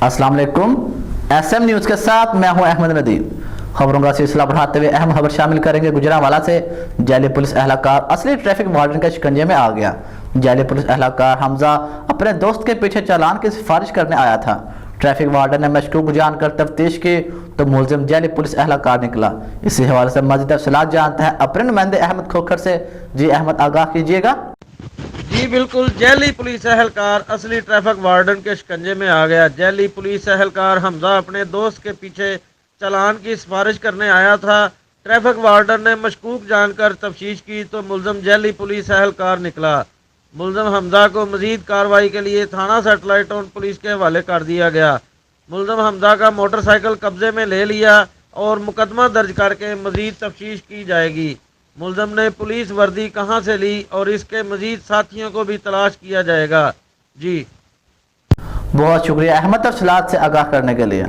अस्सलाम वालेकुम। SM news के साथ मैं हूं अहमद नदीम। खबरों का सिलसिला बढ़ाते हुए अहम खबर शामिल करेंगे। गुजरांवाला से जाली पुलिस एहलकार असली ट्रैफिक वार्डन के शिकंजे में आ गया। जाली पुलिस एहलकार हमजा अपने दोस्त के पीछे चालान की सिफारिश करने आया था। ट्रैफिक वार्डन ने मशकूक जानकर तफ्तीश की तो मुलजिम जाली पुलिस एहलकार निकला। इसी हवाले से मज़ीद तफसीलात जानते हैं अपने नुमाइंदे अहमद खोखर से। जी अहमद, आगाह कीजिएगा। जी बिल्कुल, जाली पुलिस एहलकार असली ट्रैफिक वार्डन के शिकंजे में आ गया। जाली पुलिस एहलकार हमजा अपने दोस्त के पीछे चालान की सिफारिश करने आया था। ट्रैफिक वार्डन ने मशकूक जानकर तफ्तीश की तो मुलजिम जाली पुलिस एहलकार निकला। मुलजिम हमजा को मजीद कार्रवाई के लिए थाना सैटेलाइट टाउन पुलिस के हवाले कर दिया गया। मुलजिम हमजा का मोटरसाइकिल कब्जे में ले लिया और मुकदमा दर्ज करके मजीद तफ्तीश की जाएगी। मुलजिम ने पुलिस वर्दी कहां से ली और इसके मजीद साथियों को भी तलाश किया जाएगा। जी बहुत शुक्रिया अहमद, तफसीलात से आगाह करने के लिए।